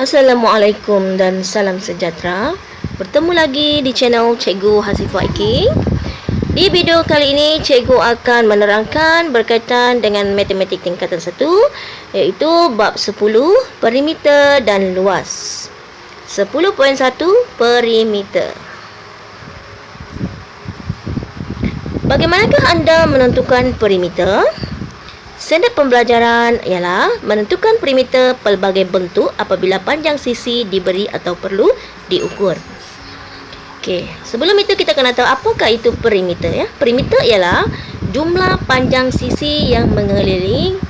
Assalamualaikum dan salam sejahtera. Bertemu lagi di channel Cikgu Hasifah Iking. Di video kali ini, Cikgu akan menerangkan berkaitan dengan matematik tingkatan 1, iaitu bab 10, perimeter dan luas. 10.1 perimeter. Bagaimanakah anda menentukan perimeter? Standard pembelajaran ialah menentukan perimeter pelbagai bentuk apabila panjang sisi diberi atau perlu diukur. Okey, sebelum itu kita kena tahu apakah itu perimeter ya. Perimeter ialah jumlah panjang sisi yang mengelilingi.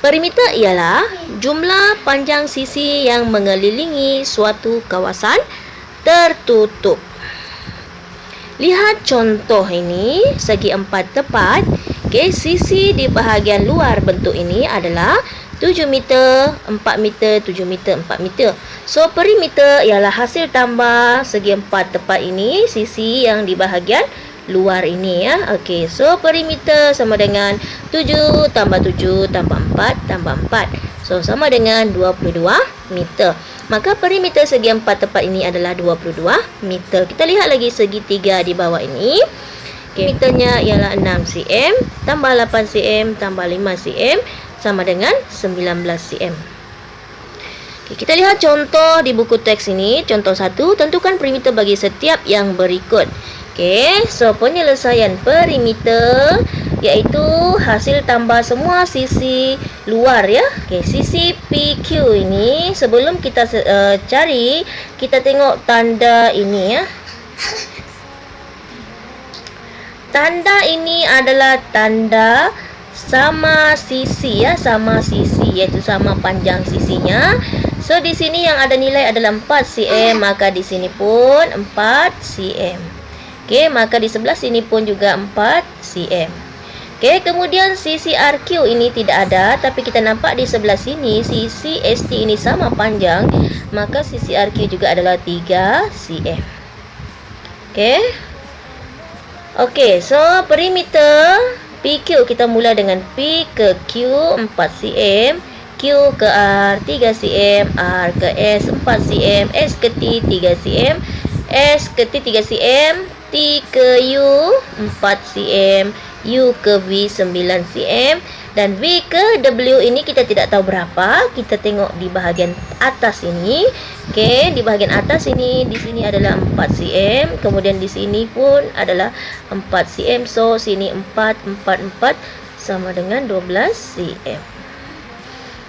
Perimeter ialah jumlah panjang sisi yang mengelilingi suatu kawasan tertutup. Lihat contoh ini, segi 4 tepat. Okey, sisi di bahagian luar bentuk ini adalah 7 meter, 4 meter, 7 meter, 4 meter. So, perimeter ialah hasil tambah segi 4 tepat ini, sisi yang di bahagian luar ini ya. Okey, so perimeter sama dengan 7 tambah 7 tambah 4 tambah 4. So, sama dengan 22 meter. Maka perimeter segi 4 tepat ini adalah 22 meter. Kita lihat lagi segi 3 di bawah ini. Okay, meternya ialah 6 cm tambah 8 cm tambah 5 cm sama dengan 19 cm. Okay, kita lihat contoh di buku teks ini. Contoh 1, tentukan perimeter bagi setiap yang berikut. Okay, so penyelesaian perimeter iaitu hasil tambah semua sisi luar ya. Okay, sisi PQ ini sebelum kita cari, kita tengok tanda ini ya. Tanda ini adalah tanda sama sisi ya, sama sisi iaitu sama panjang sisinya. So di sini yang ada nilai adalah 4 cm, maka di sini pun 4 cm. Okey, maka di sebelah sini pun juga 4 cm. Okey, kemudian sisi RQ ini tidak ada, tapi kita nampak di sebelah sini sisi ST ini sama panjang, maka sisi RQ juga adalah 3 cm. Okey. Okey, so perimeter PQ kita mula dengan P ke Q 4 cm, Q ke R 3 cm, R ke S 4 cm, S ke T 3 cm, S ke T 3 cm, T ke U 4 cm, U ke V 9 cm, dan V ke W ini kita tidak tahu berapa. Kita tengok di bahagian atas ini. Okey, di bahagian atas ini, di sini adalah 4 cm, kemudian di sini pun adalah 4 cm. So sini 4 sama dengan 12 cm.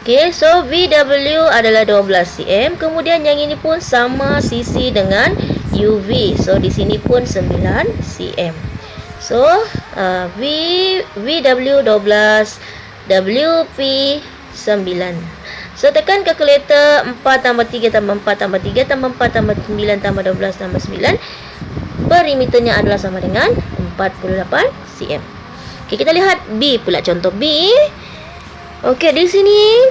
Okey, so VW adalah 12 cm. Kemudian yang ini pun sama sisi dengan UV. So di sini pun 9 cm. So VW 12, WP 9. So tekan kalkulator 4 tambah 3 tambah 4 tambah 3 tambah 4 tambah 9 tambah 12 tambah 9. Perimeternya adalah sama dengan 48 cm. Okey, kita lihat B pula, contoh B. Okey, di sini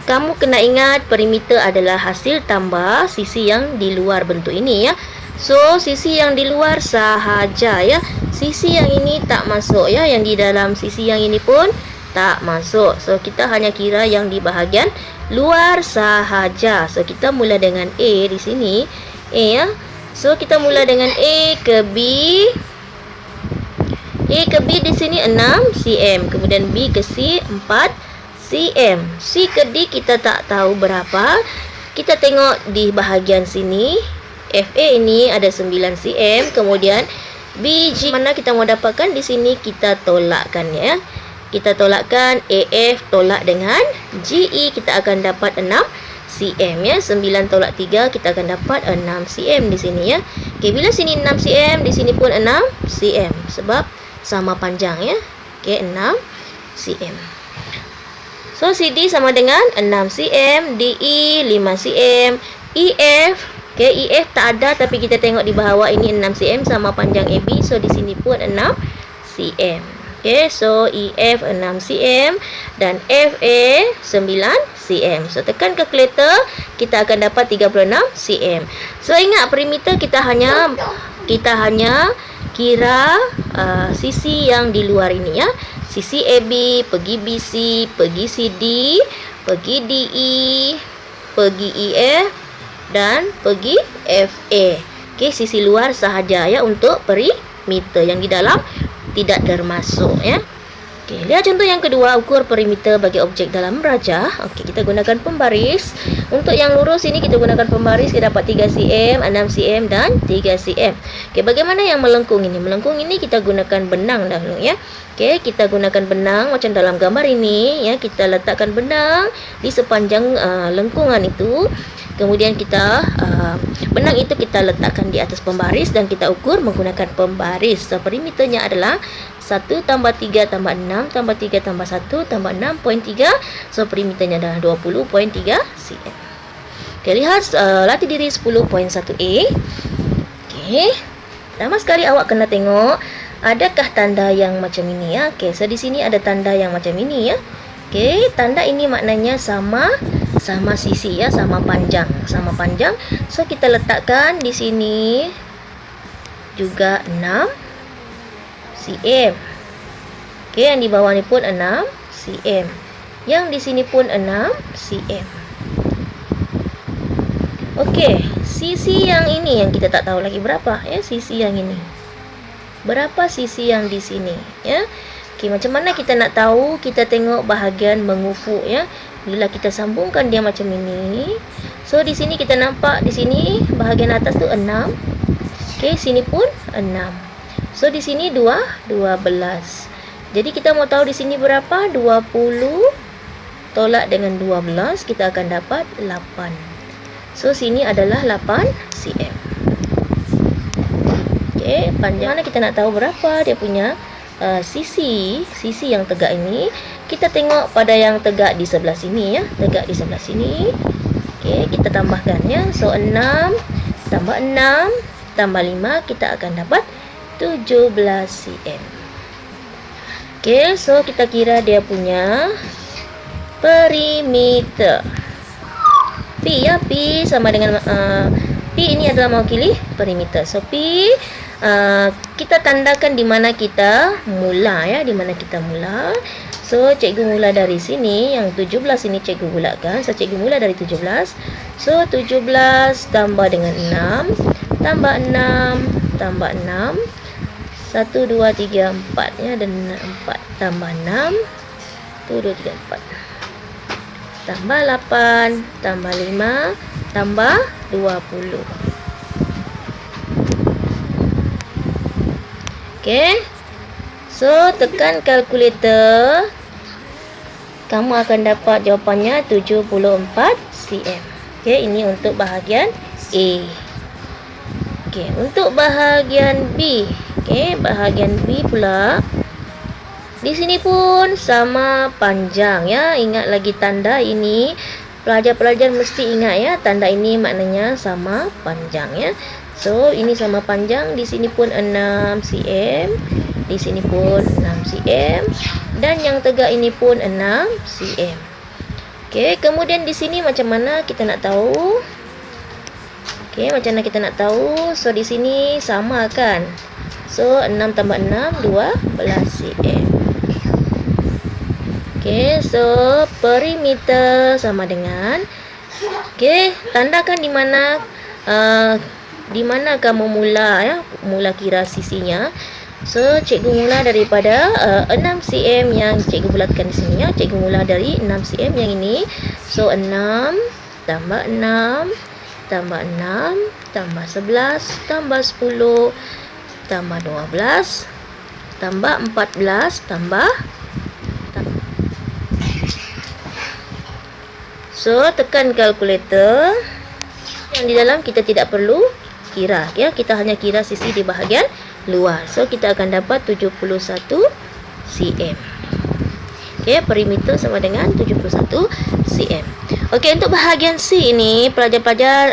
kamu kena ingat perimeter adalah hasil tambah sisi yang di luar bentuk ini ya. So sisi yang di luar sahaja ya. Sisi yang ini tak masuk ya, yang di dalam sisi yang ini pun tak masuk. So kita hanya kira yang di bahagian luar sahaja. So kita mula dengan A di sini, A ya. So kita mula dengan A ke B. A ke B di sini 6 cm, kemudian B ke C 4 cm. C ke D kita tak tahu berapa. Kita tengok di bahagian sini, FA ini ada 9 cm, kemudian BG mana kita mau dapatkan di sini, kita tolakkan ya. Kita tolakkan AF tolak dengan GE, kita akan dapat 6 cm ya. 9 tolak 3 kita akan dapat 6 cm di sini ya. Okey, bila sini 6 cm, di sini pun 6 cm sebab sama panjang ya. Okey, 6 cm. So CD sama dengan 6 cm, DE 5 cm, EF. Okey, EF tak ada tapi kita tengok di bawah ini 6 cm sama panjang AB. So di sini pun 6 cm. Okey, so EF 6 cm dan FA 9 cm. So tekan kalkulator, kita akan dapat 36 cm. So ingat perimeter kita hanya kira sisi yang di luar ini ya. Sisi AB pergi BC, pergi CD, pergi DE, pergi EF dan pergi FA. Okey, sisi luar sahaja ya untuk perimeter, yang di dalam tidak termasuk ya. Okey, lihat contoh yang kedua, ukur perimeter bagi objek dalam rajah. Okey, kita gunakan pembaris. Untuk yang lurus ini kita gunakan pembaris, kita dapat 3 cm, 6 cm dan 3 cm. Okey, bagaimana yang melengkung ini? Melengkung ini kita gunakan benang dahulu ya. Okey, kita gunakan benang macam dalam gambar ini ya. Kita letakkan benang di sepanjang lengkungan itu. Kemudian kita benang itu kita letakkan di atas pembaris dan kita ukur menggunakan pembaris. So, perimeternya adalah 1 tambah 3 tambah 6 tambah 3 tambah 1 tambah 6.3. So, perimeternya adalah 20.3 cm. Okay, lihat latih diri 10.1a. Okay, pertama sekali awak kena tengok adakah tanda yang macam ini ya. Okay, so di sini ada tanda yang macam ini ya. Okay, tanda ini maknanya sama sisi ya, sama panjang. So, kita letakkan di sini juga 6 cm. Okey, yang di bawah ni pun 6 cm. Yang di sini pun 6 cm. Okey, sisi yang ini yang kita tak tahu lagi berapa ya, sisi yang ini. Berapa sisi yang di sini ya? Okey, macam mana kita nak tahu? Kita tengok bahagian mengufuk ya. Bila kita sambungkan dia macam ini. So, di sini kita nampak di sini bahagian atas tu 6. Okey, sini pun 6. So, di sini 12. Jadi, kita mau tahu di sini berapa? 20 tolak dengan 12, kita akan dapat 8. So, sini adalah 8 cm. Okey, panjang mana kita nak tahu berapa dia punya sisi yang tegak ini. Kita tengok pada yang tegak di sebelah sini ya. Tegak di sebelah sini. Okey, kita tambahkan ya. So, 6 tambah 6 tambah 5, kita akan dapat 17 cm. Okey, so kita kira dia punya perimeter. P ya, P sama dengan P ini adalah mewakili perimeter. So, P kita tandakan di mana kita mula ya, di mana kita mula. So, cikgu mula dari sini, yang 17 ini cikgu mulakan. So, cikgu mula dari 17. So, 17 tambah dengan 6 tambah 6 tambah 6, 1 2 3 4 ya, dan 4 tambah 6, 1 2 3 4 tambah 8 tambah 5 tambah 20. Okey, so tekan kalkulator, kamu akan dapat jawapannya 74 cm. Okey, ini untuk bahagian A. Okey, untuk bahagian B. Okey, bahagian B pula. Di sini pun sama panjang ya. Ingat lagi tanda ini. Pelajar-pelajar mesti ingat ya, tanda ini maknanya sama panjang ya. So, ini sama panjang. Di sini pun 6 cm. Di sini pun 6 cm. Dan yang tegak ini pun 6 cm. Okey, kemudian di sini macam mana kita nak tahu? Okey, macam mana kita nak tahu? So, di sini sama kan? So, 6 tambah 6, 12 cm. Okey, so perimeter sama dengan. Okey, tandakan di mana kamu mula ya, mula kira sisinya. So, cikgu mula daripada 6 cm yang cikgu bulatkan di sini ya. Cikgu mula dari 6 cm yang ini. So, 6 tambah 6 tambah 6 tambah 11 tambah 10 tambah 12 tambah 14 tambah. So, tekan kalkulator. Yang di dalam kita tidak perlu kira ya, kita hanya kira sisi di bahagian luar. So, kita akan dapat 71 cm. Okey, perimeter sama dengan 71 cm. Okey, untuk bahagian C ini pelajar-pelajar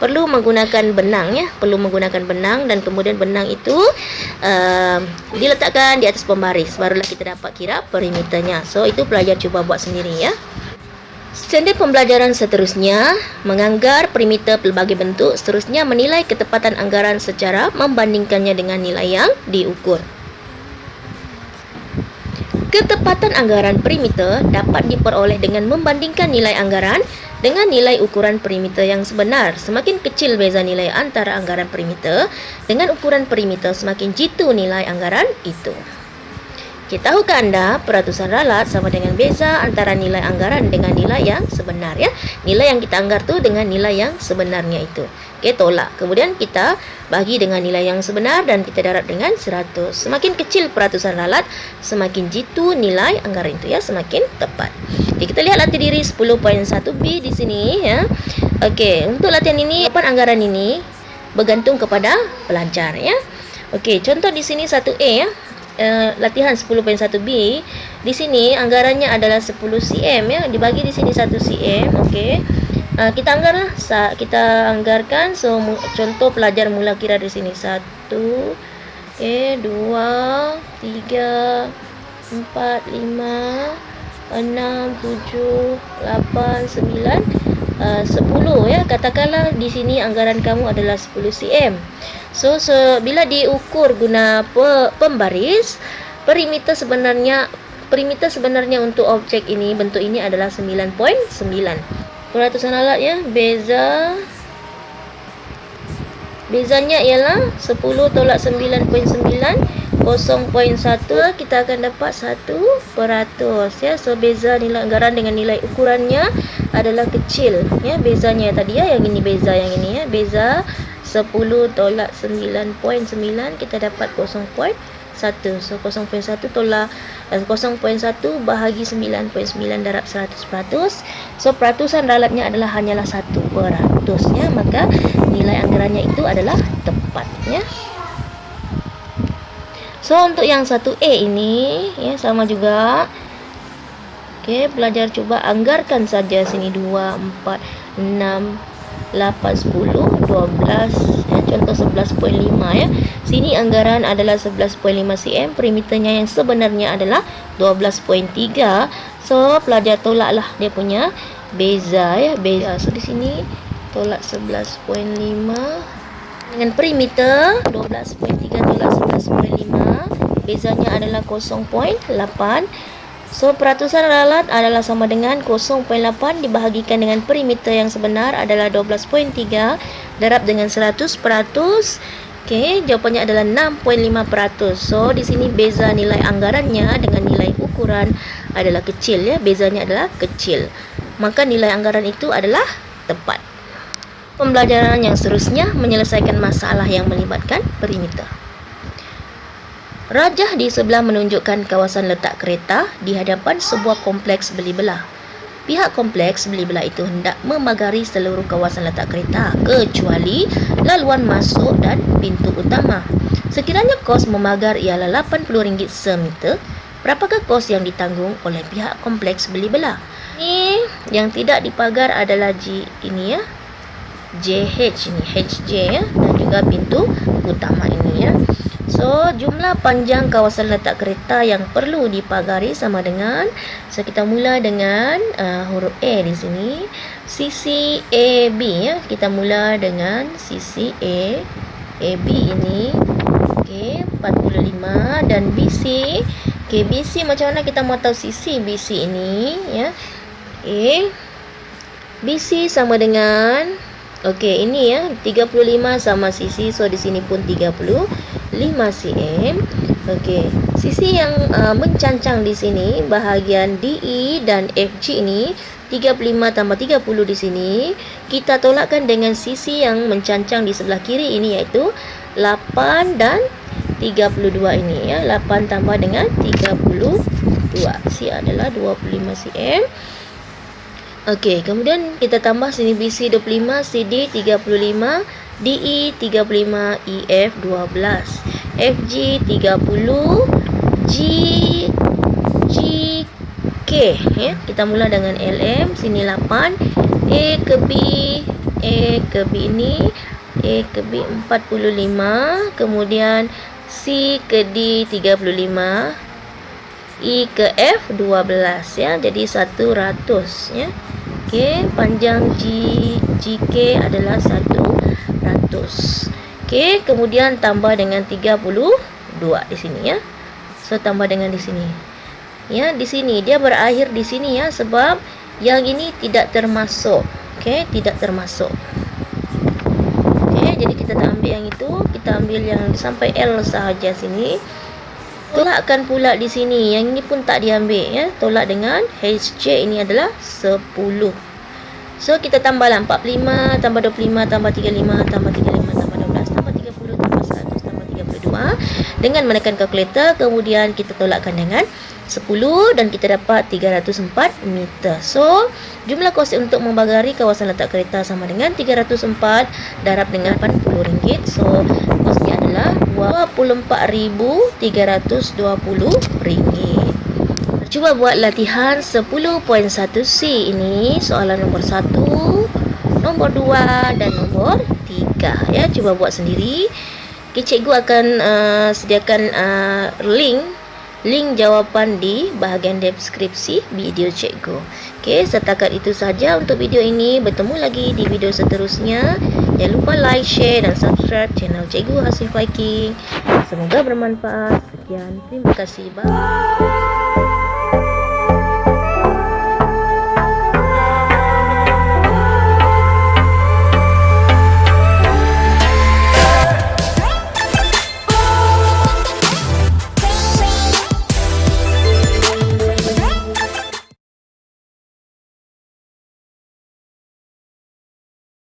perlu menggunakan benang ya, perlu menggunakan benang, dan kemudian benang itu diletakkan di atas pembaris, barulah kita dapat kira perimeternya. So, itu pelajar cuba buat sendiri ya. Standard pembelajaran seterusnya, menganggar perimeter pelbagai bentuk, seterusnya menilai ketepatan anggaran secara membandingkannya dengan nilai yang diukur. Ketepatan anggaran perimeter dapat diperoleh dengan membandingkan nilai anggaran dengan nilai ukuran perimeter yang sebenar. Semakin kecil beza nilai antara anggaran perimeter dengan ukuran perimeter, semakin jitu nilai anggaran itu. Okay, tahukah anda peratusan ralat sama dengan beza antara nilai anggaran dengan nilai yang sebenar ya? Nilai yang kita anggar tu dengan nilai yang sebenarnya itu. Okay, tolak. Kemudian kita bagi dengan nilai yang sebenar dan kita darab dengan 100. Semakin kecil peratusan ralat, semakin jitu nilai anggaran itu ya, semakin tepat. Okay, kita lihat latih diri 10.1b di sini ya. Okey, untuk latihan ini, jawapan anggaran ini bergantung kepada pelajar ya. Okey, contoh di sini 1A ya. Latihan 10.1b. Di sini anggarannya adalah 10 cm ya, dibagi di sini 1 cm. Okey. Kita anggarlah, kita anggarkan. So contoh pelajar mula kira di sini 1, 2, 3, 4, 5, 6, 7, 8, 9, 10 ya. Katakanlah di sini anggaran kamu adalah 10 cm. So bila diukur guna pembaris, perimeter sebenarnya untuk objek ini, bentuk ini adalah 9.9. Peratusan alat ya, bezanya ialah 10 tolak 9.9, 0.1, kita akan dapat 1% ya. So beza nilai anggaran dengan nilai ukurannya adalah kecil ya. Bezanya tadi ya, yang ini beza, yang ini ya, beza 10 tolak 9.9, kita dapat 0.1. So 0.1 tolak 0.1 bahagi 9.9 darab 100%. So peratusan ralatnya adalah hanyalah 1% ya. Maka nilai anggarannya itu adalah tepat ya. So untuk yang 1A ini ya, sama juga. Okey, pelajar cuba anggarkan saja sini 2, 4, 6, 8, 10, 12 ya, contoh 11.5 ya. Sini anggaran adalah 11.5 cm, perimeternya yang sebenarnya adalah 12.3. So pelajar tolaklah dia punya beza ya, beza. So di sini tolak 11.5 dengan perimeter 12.3 tolak 11.5, bezanya adalah 0.8. So peratusan ralat adalah sama dengan 0.8 dibahagikan dengan perimeter yang sebenar adalah 12.3 darab dengan 100%. Okey, jawapannya adalah 6.5%. So di sini beza nilai anggarannya dengan nilai ukuran adalah kecil ya, bezanya adalah kecil. Maka nilai anggaran itu adalah tepat. Pembelajaran yang seterusnya menyelesaikan masalah yang melibatkan perimeter. Rajah di sebelah menunjukkan kawasan letak kereta di hadapan sebuah kompleks beli belah. Pihak kompleks beli belah itu hendak memagari seluruh kawasan letak kereta kecuali laluan masuk dan pintu utama. Sekiranya kos memagar ialah RM80 semeter, berapakah kos yang ditanggung oleh pihak kompleks beli belah? Ini yang tidak dipagar adalah ini ya, JH ini, HJ ya, dan juga pintu utama ini ya. So jumlah panjang kawasan letak kereta yang perlu dipagari sama dengan, so kita mula dengan huruf A di sini, sisi AB ya. Kita mula dengan sisi AB ini. Okey, 45 dan BC. Okey, BC macam mana kita mau tahu sisi BC ini ya? Okey. BC sama dengan, okey, ini ya 35 sama sisi. So di sini pun 35 cm. Okey, sisi yang mencancang di sini bahagian DE dan FG ini 35 tambah 30 di sini. Kita tolakkan dengan sisi yang mencancang di sebelah kiri ini, iaitu 8 dan 32 ini ya. 8 tambah dengan 32, C adalah 25 cm. Okey, kemudian kita tambah sini BC 25, CD 35, DE 35, EF 12, FG 30, GK ya. Kita mula dengan LM, sini 8, A ke B ini, A ke B 45, kemudian C ke D 35, E ke F 12 ya. Jadi 100 ya. Okey, panjang GK adalah 100. Okey, kemudian tambah dengan 32 di sini ya. So tambah dengan di sini. Ya, di sini dia berakhir di sini ya, sebab Yang ini tidak termasuk. Okey, tidak termasuk. Okey, jadi kita tak ambil yang itu, kita ambil yang sampai L sahaja sini. Tolakkan pula di sini. Yang ini pun tak diambil ya. Tolak dengan HJ ini adalah 10. So kita tambahlah 45 tambah 25 tambah 35 tambah 35 tambah 12 tambah 30 tambah 100 tambah 32 dengan menekan kalkulator. Kemudian kita tolakkan dengan 10 dan kita dapat 304 meter. So jumlah kos untuk membagari kawasan letak kereta sama dengan 304 darab dengan RM80. So kosnya adalah RM24,320. Cuba buat latihan 10.1C ini, soalan nombor 1, nombor 2 dan nombor 3 ya. Cuba buat sendiri. Okay, cikgu akan sediakan link jawapan di bahagian deskripsi video cikgu. Okey, setakat itu saja untuk video ini. Bertemu lagi di video seterusnya. Jangan lupa like, share dan subscribe channel Cikgu Hasif Viking. Semoga bermanfaat. Sekian, terima kasih. Bye.